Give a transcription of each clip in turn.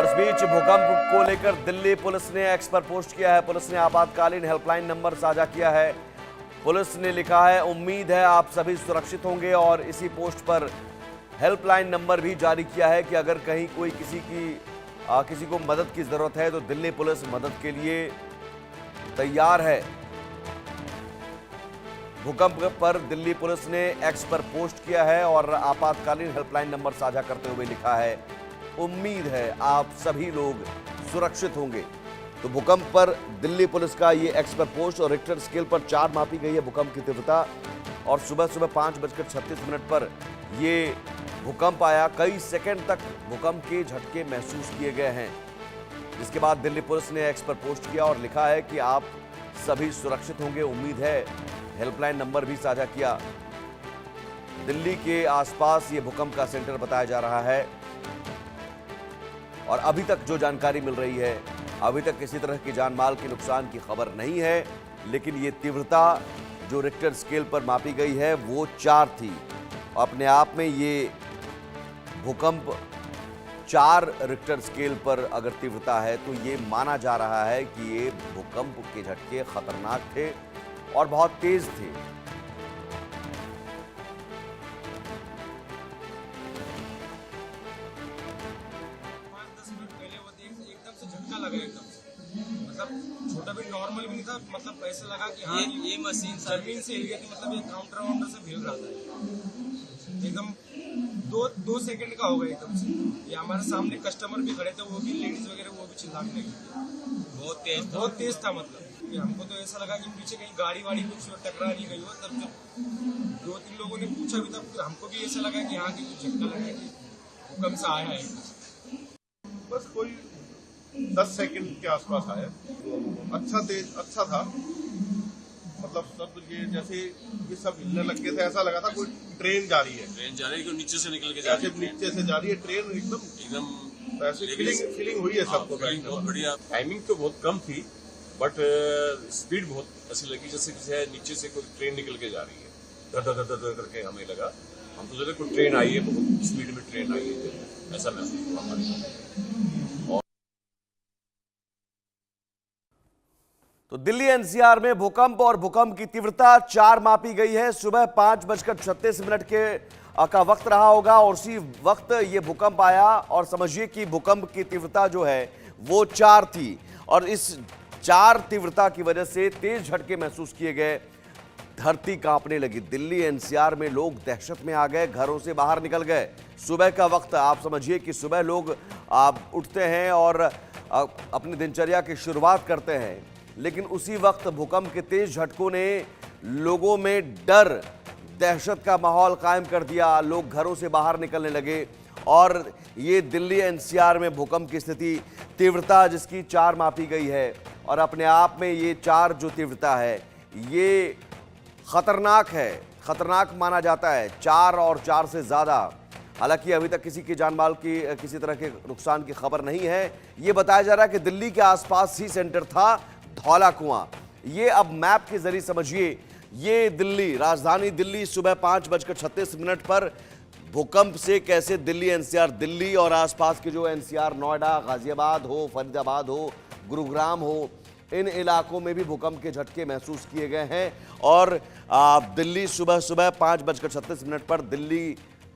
और इस बीच भूकंप को लेकर दिल्ली पुलिस ने एक्स पर पोस्ट किया है। पुलिस ने आपातकालीन हेल्पलाइन नंबर साझा किया है। पुलिस ने लिखा है, उम्मीद है आप सभी सुरक्षित होंगे। और इसी पोस्ट पर हेल्पलाइन नंबर भी जारी किया है कि अगर कहीं कोई किसी को मदद की जरूरत है तो दिल्ली पुलिस मदद के लिए तैयार है। भूकंप पर दिल्ली पुलिस ने एक्स पर पोस्ट किया है और आपातकालीन हेल्पलाइन नंबर साझा करते हुए लिखा है, उम्मीद है आप सभी लोग सुरक्षित होंगे। तो भूकंप पर दिल्ली पुलिस का ये एक्स पर पोस्ट। और रिक्टर स्केल पर 4 मापी गई है भूकंप की तीव्रता। और सुबह 5:36 पर ये भूकंप आया। कई सेकंड तक भूकंप के झटके महसूस किए गए हैं। जिसके बाद दिल्ली पुलिस ने एक्स पर पोस्ट किया और लिखा है कि आप सभी सुरक्षित होंगे, उम्मीद है। हेल्पलाइन नंबर भी साझा किया। दिल्ली के आसपास ये भूकंप का सेंटर बताया जा रहा है। और अभी तक जो जानकारी मिल रही है, अभी तक किसी तरह की जान माल के नुकसान की खबर नहीं है। लेकिन ये तीव्रता जो रिक्टर स्केल पर मापी गई है वो 4 थी। अपने आप में ये भूकंप 4 रिक्टर स्केल पर अगर तीव्रता है तो ये माना जा रहा है कि ये भूकंप के झटके खतरनाक थे और बहुत तेज थे। 5-10 मिनट पहले वो एकदम से झटका लगा, एकदम से मतलब छोटा भी नॉर्मल भी नहीं था। मतलब ऐसा लगा कि हाँ ये मशीन जमीन से हिल गई थी। मतलब ये काउंटर से हिल रहा था एकदम। दो सेकंड का होगा एकदम से। ये हमारे सामने कस्टमर भी खड़े थे, वो भी लेडीज वगैरह, वो भी चिल्लाने लगी। बहुत तेज था। मतलब कि हमको तो ऐसा लगा कि पीछे कहीं गाड़ी वाड़ी कुछ टकरा नहीं गई हो। तब जब 2-3 लोगों ने पूछा भी था, फिर हमको भी ऐसा लगा कि हाँ कि कुछ झटका लगा कि भूकंप से आया है। बस कोई 10 सेकंड के आसपास आया। अच्छा था। मतलब सब ये जैसे ये सब हिलने लग गए थे, ऐसा लगा था कोई ट्रेन जा रही है, नीचे से निकल के जा रही है। नीचे से जा रही है ट्रेन एकदम। ऐसे फीलिंग हुई है सबको। बहुत बढ़िया। टाइमिंग तो बहुत कम थी बट स्पीड बहुत ऐसी लगी जैसे नीचे से कोई ट्रेन निकल के जा रही है। धर धर धर करके हमें लगा। हम तो सोचे कोई ट्रेन आई है, बहुत स्पीड में ट्रेन आई है, ऐसा महसूस हुआ हमारे। तो दिल्ली एनसीआर में भूकंप और भूकंप की तीव्रता 4 मापी गई है। सुबह 5:36 का वक्त रहा होगा और उसी वक्त ये भूकंप आया। और समझिए कि भूकंप की तीव्रता जो है वो 4 थी। और इस 4 तीव्रता की वजह से तेज झटके महसूस किए गए। धरती कांपने लगी। दिल्ली एनसीआर में लोग दहशत में आ गए, घरों से बाहर निकल गए। सुबह का वक्त, आप समझिए कि सुबह लोग उठते हैं और अपनी दिनचर्या की शुरुआत करते हैं। लेकिन उसी वक्त भूकंप के तेज झटकों ने लोगों में डर, दहशत का माहौल कायम कर दिया। लोग घरों से बाहर निकलने लगे। और ये दिल्ली एनसीआर में भूकंप की स्थिति, तीव्रता जिसकी 4 मापी गई है। और अपने आप में ये 4 जो तीव्रता है ये खतरनाक है, खतरनाक माना जाता है। 4 और 4 से ज़्यादा। हालांकि अभी तक किसी की जान माल की किसी तरह के नुकसान की खबर नहीं है। ये बताया जा रहा है कि दिल्ली के आसपास ही सेंटर था धौला कुआं। ये अब मैप के जरिए समझिए, ये दिल्ली, राजधानी दिल्ली, सुबह 5:36 पर भूकंप से कैसे दिल्ली एनसीआर, दिल्ली और आसपास के जो एनसीआर, नोएडा, गाजियाबाद हो, फरीदाबाद हो, गुरुग्राम हो, इन इलाकों में भी भूकंप के झटके महसूस किए गए हैं। और दिल्ली सुबह 5:36 पर दिल्ली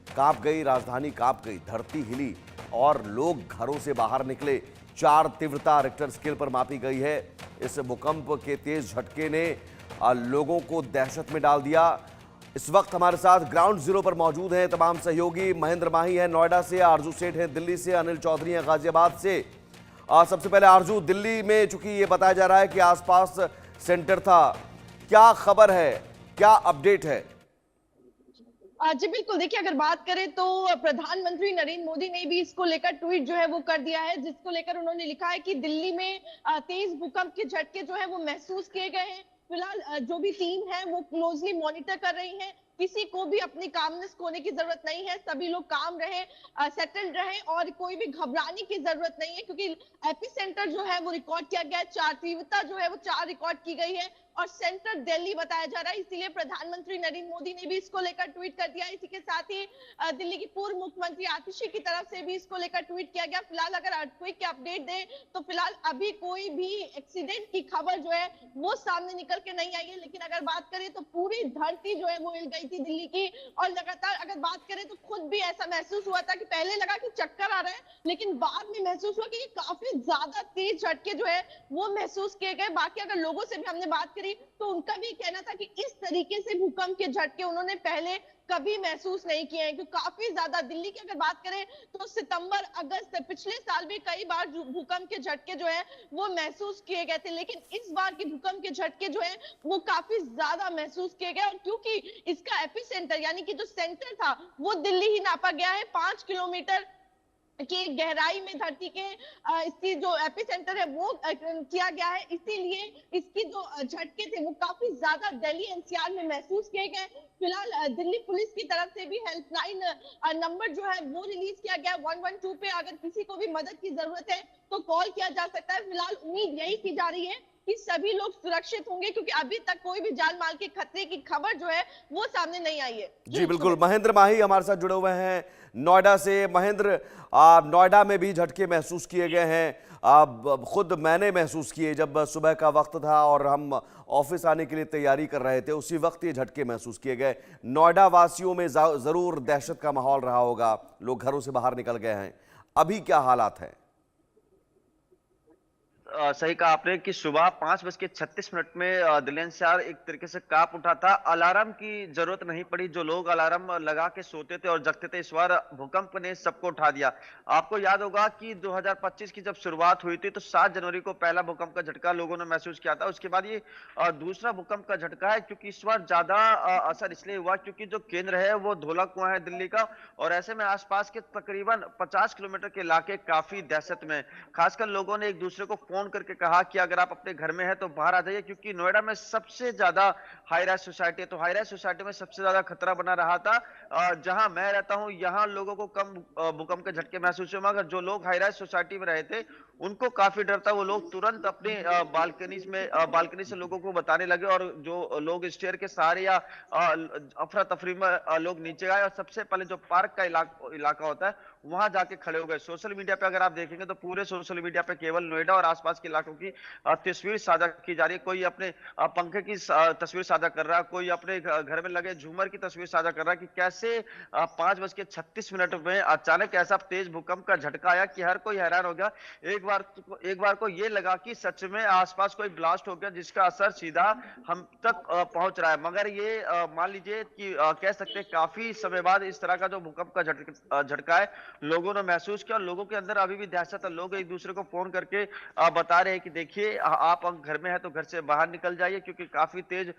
कांप गई, राजधानी कांप गई, धरती हिली और लोग घरों से बाहर निकले। 4 तीव्रता रिक्टर स्केल पर मापी गई है। इस भूकंप के तेज झटके ने लोगों को दहशत में डाल दिया। इस वक्त हमारे साथ ग्राउंड जीरो पर मौजूद हैं तमाम सहयोगी। महेंद्र माही है नोएडा से, आरजू सेठ है दिल्ली से, अनिल चौधरी है गाजियाबाद से। सबसे पहले आरजू, दिल्ली में चूंकि ये बताया जा रहा है कि आसपास सेंटर था, क्या खबर है, क्या अपडेट है? जी बिल्कुल, देखिए अगर बात करें तो प्रधानमंत्री नरेंद्र मोदी ने भी इसको लेकर ट्वीट जो है वो कर दिया है, जिसको लेकर उन्होंने लिखा है कि दिल्ली में तेज भूकंप के झटके जो है वो महसूस किए गए हैं। फिलहाल जो भी टीम है वो क्लोजली मॉनिटर कर रही है। किसी को भी अपनी कामनेस खोने की जरूरत नहीं है। सभी लोग काम रहे, सेटल्ड रहे और कोई भी घबराने की जरूरत नहीं है, क्योंकि एपी सेंटर जो है वो रिकॉर्ड किया गया है। 4 तीव्रता जो है वो 4 रिकॉर्ड की गई है। और सेंट्रल दिल्ली बताया जा रहा है। इसीलिए प्रधानमंत्री नरेंद्र मोदी ने भी इसको लेकर ट्वीट कर दिया। इसी के साथ ही दिल्ली की पूर्व मुख्यमंत्री आतिशी की तरफ से भी इसको लेकर ट्वीट किया गया। फिलहाल अगर अर्थक्वेक की अपडेट दे तो फिलहाल अभी कोई भी एक्सीडेंट की खबर जो है वो सामने निकल के नहीं आई है, लेकिन अगर बात करें तो पूरी धरती जो है वो हिल गई थी दिल्ली की। और लगातार अगर बात करें तो खुद भी ऐसा महसूस हुआ था कि पहले लगा कि चक्कर आ रहा है, लेकिन बाद में महसूस हुआ कि ये काफी ज्यादा तेज झटके जो है वो महसूस किए गए। बाकी अगर लोगों से भी हमने बात करी तो उनका भी कहना था कि इस तरीके से भूकंप के झटके उन्होंने पहले कभी महसूस नहीं किए हैं, क्योंकि काफी ज्यादा दिल्ली की अगर बात करें तो सितंबर अगस्त पिछले साल भी कई बार भूकंप के झटके जो है वो महसूस किए गए थे, लेकिन इस बार के भूकंप के झटके जो है वो काफी ज्यादा महसूस किए गए। और क्योंकि इसका एपिसेंटर यानी कि जो सेंटर था वो दिल्ली ही नापा गया है, 5 किलोमीटर की गहराई में धरती के इसकी जो एपिसेंटर है वो किया गया है, इसीलिए इसकी जो झटके थे वो काफी ज्यादा दिल्ली एनसीआर में महसूस किए गए। फिलहाल दिल्ली पुलिस की तरफ से भी हेल्पलाइन नंबर जो है वो रिलीज किया गया 112 पे। अगर किसी को भी मदद की जरूरत है तो कॉल किया जा सकता है। फिलहाल उम्मीद यही की जा रही है कि सभी लोग सुरक्षित होंगे, क्योंकि अभी तक कोई भी जान माल के खतरे की खबर जो है वो सामने नहीं आई है। जी बिल्कुल, महेंद्र माही हमारे साथ जुड़े हुए हैं नोएडा से। महेंद्र, नोएडा में भी झटके महसूस किए गए हैं। खुद मैंने महसूस किए जब सुबह का वक्त था और हम ऑफिस आने के लिए तैयारी कर रहे थे, उसी वक्त ये झटके महसूस किए गए। नोएडा वासियों में जरूर दहशत का माहौल रहा होगा, लोग घरों से बाहर निकल गए हैं। अभी क्या हालात हैं? सही कहा आपने कि सुबह 5:36 में दिल्ली एनसीआर एक तरीके से कांप उठा था। अलार्म की जरूरत नहीं पड़ी, जो लोग अलार्म लगा के सोते थे और जगते थे, इस बार भूकंप ने सबको उठा दिया। आपको याद होगा कि 2025 की जब शुरुआत हुई थी तो 7 जनवरी को पहला भूकंप का झटका लोगों ने महसूस किया था। उसके बाद ये दूसरा भूकंप का झटका है, क्योंकि इस बार ज्यादा असर इसलिए हुआ क्योंकि जो केंद्र है वो धौला कुआं है दिल्ली का, और ऐसे में आसपास के तकरीबन 50 किलोमीटर के इलाके काफी दहशत में। खासकर लोगों ने एक दूसरे को फोन करके कहा कि अगर आप अपने घर में हैं तो बाहर आ जाइए, क्योंकि नोएडा में सबसे ज्यादा हाई राइज सोसाइटी है। तो हाई राइज सोसाइटी में सबसे ज्यादा खतरा बना रहा था। जहां मैं रहता हूं यहां लोगों को कम भूकंप के झटके महसूस हुए, मगर जो लोग हाई राइज सोसाइटी में रहे थे उनको काफी डर था। वो लोग तुरंत अपने बालकनी से लोगों को बताने लगे, और जो लोग स्टेयर के सहारे या अफरा तफरी में लोग नीचे आए और सबसे पहले जो पार्क का इलाका होता है वहां जाके खड़े हो गए। सोशल मीडिया पे अगर आप देखेंगे तो पूरे सोशल मीडिया पे केवल नोएडा और आसपास के इलाकों की तस्वीर साझा की जा रही है। कोई अपने पंखे की तस्वीर साझा कर रहा है, कोई अपने घर में लगे झूमर की तस्वीर साझा कर रहा है कि कैसे 5:36 में अचानक ऐसा तेज भूकंप का झटका आया कि हर कोई हैरान हो गया। एक बार को ये लगा कि सच में आसपास कोई ब्लास्ट हो गया जिसका असर सीधा हम तक पहुंच रहा है। मगर ये मान लीजिए कि कह सकते हैं काफी समय बाद इस तरह का जो भूकंप का झटका है लोगों ने महसूस किया, और लोगों के अंदर अभी भी दहशत है। लोग एक दूसरे को फोन करके बता रहे हैं कि देखिए आप घर में हैं तो घर से बाहर निकल जाइए, क्योंकि काफी तेज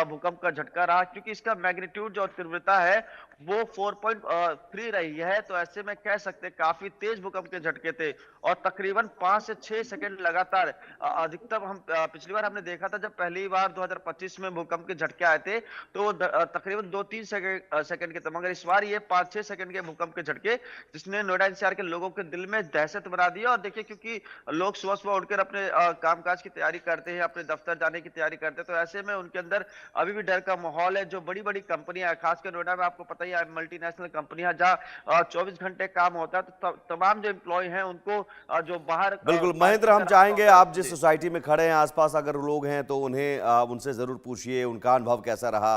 भूकंप का झटका रहा, क्योंकि इसका मैग्नीट्यूड जो तीव्रता है वो 4.3 रही है। तो ऐसे में कह सकते हैं काफी तेज भूकंप के झटके थे, और तकरीबन 5 से 6 सेकंड लगातार अधिकतम हम पिछली बार हमने देखा था जब पहली बार 2025 में भूकंप के झटके आए थे तो तकरीबन 2-3 सेकंड के थे, मगर इस बार ये 5-6 सेकंड के भूकंप के झटके जिसने नोएडा एनसीआर के लोगों के दिल में दहशत बना दी। और देखिए क्योंकि लोग सुबह सुबह उठकर अपने कामकाज की तैयारी करते हैं, अपने दफ्तर जाने की तैयारी करते हैं, तो ऐसे में उनके अंदर अभी भी डर का माहौल है। जो बड़ी बड़ी कंपनियां खासकर नोएडा में आपको पता ही है मल्टीनेशनल कंपनियां जहां 24 घंटे काम होता है, तो तमाम जो एम्प्लॉय हैं उनको जो बाहर बिल्कुल महेंद्र, हम चाहेंगे आप जिस सोसाइटी में खड़े हैं आसपास अगर लोग हैं तो उन्हें उनसे जरूर पूछिए उनका अनुभव कैसा रहा।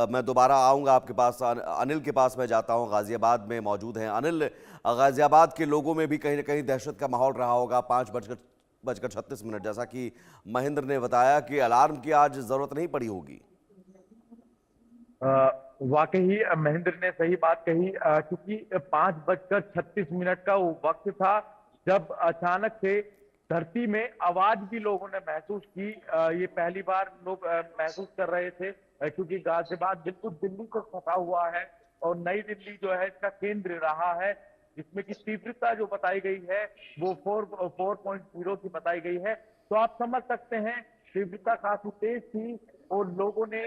मैं दोबारा आऊंगा आपके पास। अनिल के पास मैं जाता हूं, गाजियाबाद में मौजूद हैं अनिल। गाजियाबाद के लोगों में भी कहीं ना कहीं दहशत का माहौल रहा होगा। 5:36 जैसा कि महेंद्र ने बताया कि अलार्म की आज जरूरत नहीं पड़ी होगी। वाकई महेंद्र ने सही बात कही, क्योंकि 5:36 का वो वक्त था जब अचानक से धरती में आवाज भी लोगों ने महसूस की। ये पहली बार लोग महसूस कर रहे थे, क्योंकि गाजियाबाद बिल्कुल दिल्ली से सटा हुआ है और नई दिल्ली जो है इसका केंद्र रहा है, जिसमें की तीव्रता जो बताई गई है वो 4.0 की बताई गई है। तो आप समझ सकते हैं तीव्रता काफी तेज थी और लोगों ने